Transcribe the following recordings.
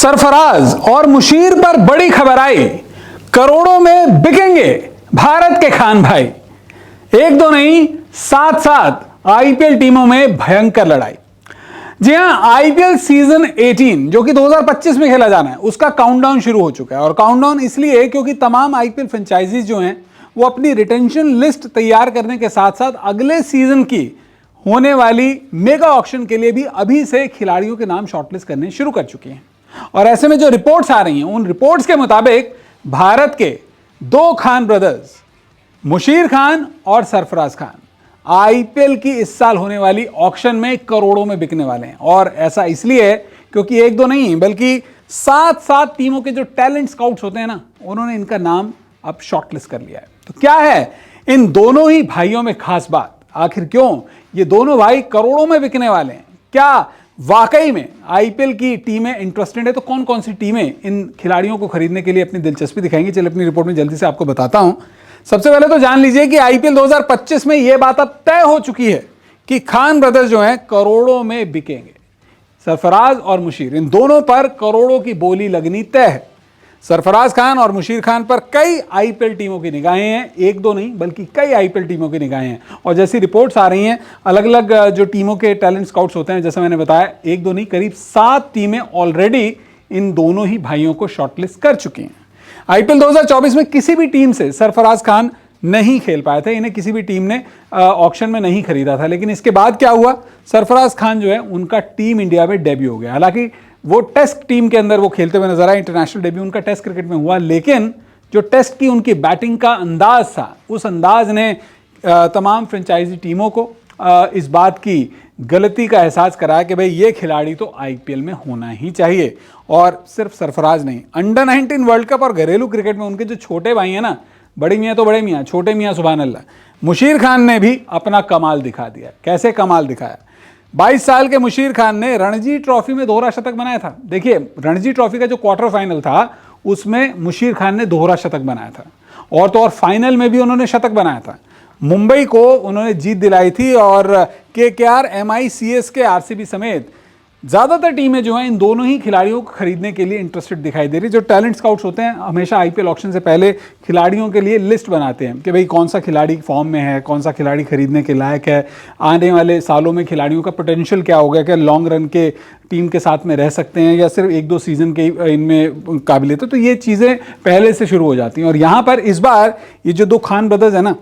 सरफराज और मुशीर पर बड़ी खबर आई। करोड़ों में बिकेंगे भारत के खान भाई। एक दो नहीं, साथ साथ आईपीएल टीमों में भयंकर लड़ाई। जी हां, आईपीएल सीजन 18 जो कि 2025 में खेला जाना है, उसका काउंटडाउन शुरू हो चुका है। और काउंटडाउन इसलिए क्योंकि तमाम आईपीएल फ्रेंचाइजीज जो हैं वो अपनी रिटेंशन लिस्ट तैयार करने के साथ साथ अगले सीजन की होने वाली मेगा ऑक्शन के लिए भी अभी से खिलाड़ियों के नाम शॉर्टलिस्ट करने शुरू कर चुके हैं। और ऐसे में जो रिपोर्ट्स आ रही हैं, उन रिपोर्ट्स के मुताबिक भारत के दो खान ब्रदर्स मुशीर खान और सरफराज खान आईपीएल की इस साल होने वाली ऑक्शन में करोड़ों में बिकने वाले हैं। और ऐसा इसलिए है क्योंकि एक दो नहीं बल्कि सात सात टीमों के जो टैलेंट स्काउट्स होते हैं ना, उन्होंने इनका नाम अब शॉर्टलिस्ट कर लिया है। तो क्या है इन दोनों ही भाइयों में खास बात? आखिर क्यों ये दोनों भाई करोड़ों में बिकने वाले हैं? क्या वाकई में आईपीएल की टीमें इंटरेस्टेड है? तो कौन कौन सी टीमें इन खिलाड़ियों को खरीदने के लिए अपनी दिलचस्पी दिखाएंगी, चलिए अपनी रिपोर्ट में जल्दी से आपको बताता हूं। सबसे पहले तो जान लीजिए कि आईपीएल 2025 में यह बात अब तय हो चुकी है कि खान ब्रदर्स जो हैं करोड़ों में बिकेंगे। सरफराज और मुशीर, इन दोनों पर करोड़ों की बोली लगनी तय है। सरफराज खान और मुशीर खान पर कई आईपीएल टीमों की निगाहें हैं, एक दो नहीं बल्कि कई आईपीएल टीमों की निगाहें हैं। और जैसी रिपोर्ट्स आ रही हैं, अलग अलग जो टीमों के टैलेंट स्काउट्स होते हैं, जैसे मैंने बताया, एक दो नहीं करीब 7 टीमें ऑलरेडी इन दोनों ही भाइयों को शॉर्टलिस्ट कर चुकी हैं। आईपीएल 2024 में किसी भी टीम से सरफराज खान नहीं खेल पाए थे, इन्हें किसी भी टीम ने ऑक्शन में नहीं खरीदा था। लेकिन इसके बाद क्या हुआ, सरफराज खान जो है उनका टीम इंडिया में डेब्यू हो गया। हालांकि वो टेस्ट टीम के अंदर वो खेलते हुए नजर आए, इंटरनेशनल डेब्यू उनका टेस्ट क्रिकेट में हुआ, लेकिन जो टेस्ट की उनकी बैटिंग का अंदाज था, उस अंदाज ने तमाम फ्रेंचाइजी टीमों को इस बात की गलती का एहसास कराया कि भाई ये खिलाड़ी तो आईपीएल में होना ही चाहिए। और सिर्फ सरफराज नहीं, अंडर 19 वर्ल्ड कप और घरेलू क्रिकेट में उनके जो छोटे भाई हैं ना, बड़े मियाँ तो बड़े मियाँ, छोटे मियाँ सुभान अल्लाह, मुशीर खान ने भी अपना कमाल दिखा दिया। कैसे कमाल दिखाया? 22 साल के मुशीर खान ने रणजी ट्रॉफी में दोहरा शतक बनाया था। देखिए, रणजी ट्रॉफी का जो क्वार्टर फाइनल था उसमें मुशीर खान ने दोहरा शतक बनाया था, और तो और फाइनल में भी उन्होंने शतक बनाया था। मुंबई को उन्होंने जीत दिलाई थी और केकेआर, एमआई, सीएसके, आरसीबी समेत ज़्यादातर टीमें जो हैं इन दोनों ही खिलाड़ियों को खरीदने के लिए इंटरेस्टेड दिखाई दे रही। जो टैलेंट स्काउट्स होते हैं हमेशा आईपीएल ऑक्शन से पहले खिलाड़ियों के लिए लिस्ट बनाते हैं कि भाई कौन सा खिलाड़ी फॉर्म में है, कौन सा खिलाड़ी खरीदने के लायक है, आने वाले सालों में खिलाड़ियों का पोटेंशियल क्या होगा, क्या लॉन्ग रन के टीम के साथ में रह सकते हैं या सिर्फ एक दो सीजन के इनमें काबिलियत है। तो ये चीज़ें पहले से शुरू हो जाती हैं। और यहाँ पर इस बार ये जो दो खान ब्रदर्स है ना,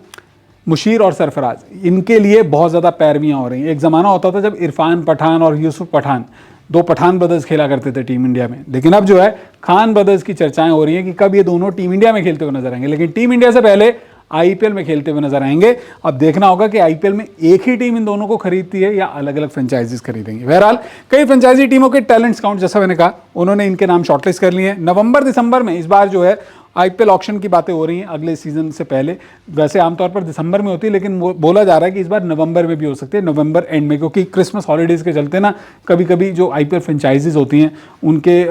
मुशीर और सरफराज, इनके लिए बहुत ज़्यादा पैरवियाँ हो रही हैं। एक ज़माना होता था जब इरफान पठान और यूसुफ पठान, दो पठान ब्रदर्स खेला करते थे टीम इंडिया में, लेकिन अब जो है खान ब्रदर्स की चर्चाएं हो रही हैं कि कब ये दोनों टीम इंडिया में खेलते हुए नजर आएंगे। लेकिन टीम इंडिया से पहले आईपीएल में खेलते हुए नजर आएंगे। अब देखना होगा कि आईपीएल में एक ही टीम इन दोनों को खरीदती है या अलग अलग फ्रेंचाइजीज खरीदेंगे। बहरहाल कई फ्रेंचाइजी टीमों के टैलेंट स्काउट, जैसा मैंने कहा, उन्होंने इनके नाम शॉर्टलिस्ट कर लिए हैं। नवंबर दिसंबर में इस बार जो है आईपीएल ऑक्शन की बातें हो रही हैं अगले सीजन से पहले। वैसे आमतौर पर दिसंबर में होती है, लेकिन बोला जा रहा है कि इस बार नवंबर में भी हो सकती है, नवंबर एंड में, क्योंकि क्रिसमस हॉलीडेज़ के चलते ना कभी कभी जो आईपीएल फ्रेंचाइजीज होती हैं उनके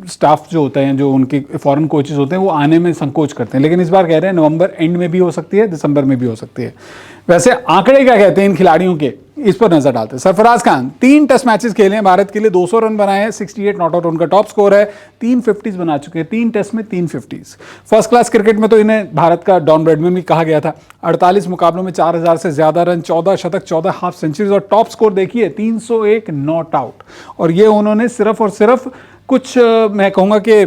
स्टाफ जो होते हैं, जो उनके फॉरेन कोचेज होते हैं, वो आने में संकोच करते हैं। लेकिन इस बार कह रहे हैं नवंबर एंड में भी हो सकती है, दिसंबर में भी हो सकती है। वैसे आंकड़े क्या कहते हैं इन खिलाड़ियों के, इस पर नजर डालते हैं। सरफराज खान 3 टेस्ट मैचेस खेले हैं भारत के लिए, 200 रन बनाए हैं, 68 नॉट आउट उनका टॉप स्कोर है, 3 50s बना चुके हैं, 3 टेस्ट में 3 50s। फर्स्ट क्लास क्रिकेट में तो इन्हें भारत का डॉन ब्रैडमैन भी कहा गया था। 48 मुकाबलों में 4000 से ज्यादा रन, 14 शतक, 14 हाफ सेंचुरीज, और टॉप स्कोर देखिए 301 नॉट आउट। और ये उन्होंने सिर्फ और सिर्फ कुछ, मैं कहूँगा कि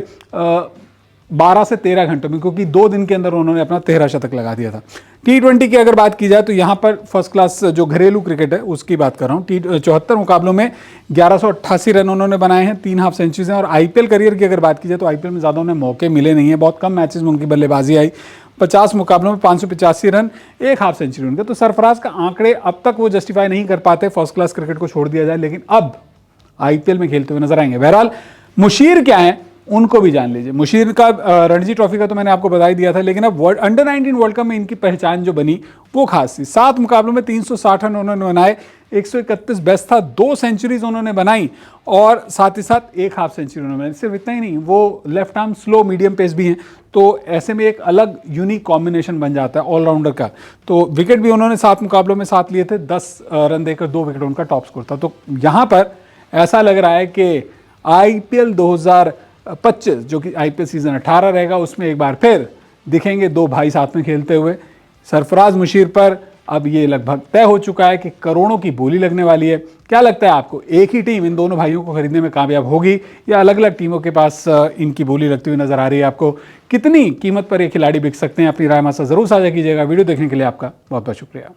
12 से 13 घंटों में, क्योंकि 2 दिन के अंदर उन्होंने अपना 13 शतक लगा दिया था। T20 की अगर बात की जाए तो यहाँ पर फर्स्ट क्लास जो घरेलू क्रिकेट है उसकी बात कर रहा हूँ। 74 मुकाबलों में 1188 रन उन्होंने बनाए हैं, 3 हाफ सेंचुरीज हैं। और आईपीएल करियर की अगर बात की जाए तो आईपीएल में ज़्यादा उन्हें मौके मिले नहीं है, बहुत कम मैचेस में उनकी बल्लेबाजी आई। 50 मुकाबलों में 585 रन, 1 हाफ सेंचुरी उनके। तो सरफराज का आंकड़े अब तक वो जस्टिफाई नहीं कर पाते, फर्स्ट क्लास क्रिकेट को छोड़ दिया जाए, लेकिन अब आईपीएल में खेलते हुए नजर आएंगे। बहरहाल मुशीर क्या है उनको भी जान लीजिए। मुशीर का रणजी ट्रॉफी का तो मैंने आपको बता ही दिया था, लेकिन अब अंडर 19 वर्ल्ड कप में इनकी पहचान जो बनी वो खास थी। 7 मुकाबलों में 360 रन उन्होंने बनाए, 131 बेस्ट था, 2 सेंचुरीज उन्होंने बनाई और साथ ही साथ 1 हाफ सेंचुरी उन्होंने बनाई। सिर्फ इतना ही नहीं, वो left arm slow medium pace भी हैं, तो ऐसे में एक अलग यूनिक कॉम्बिनेशन बन जाता है ऑलराउंडर का। तो विकेट भी उन्होंने 7 मुकाबलों में 7 लिए थे, 10 रन देकर 2 विकेट उनका टॉप स्कोर था। तो यहाँ पर ऐसा लग रहा है कि आईपीएल 2025 जो कि आईपीएल सीजन 18 रहेगा, उसमें एक बार फिर दिखेंगे दो भाई साथ में खेलते हुए। सरफराज मुशीर पर अब ये लगभग तय हो चुका है कि करोड़ों की बोली लगने वाली है। क्या लगता है आपको, एक ही टीम इन दोनों भाइयों को खरीदने में कामयाब होगी या अलग अलग टीमों के पास इनकी बोली लगती हुई नजर आ रही है? आपको कितनी कीमत पर ये खिलाड़ी बिक सकते हैं? अपनी राय हमारे साथ जरूर साझा कीजिएगा। वीडियो देखने के लिए आपका बहुत बहुत शुक्रिया।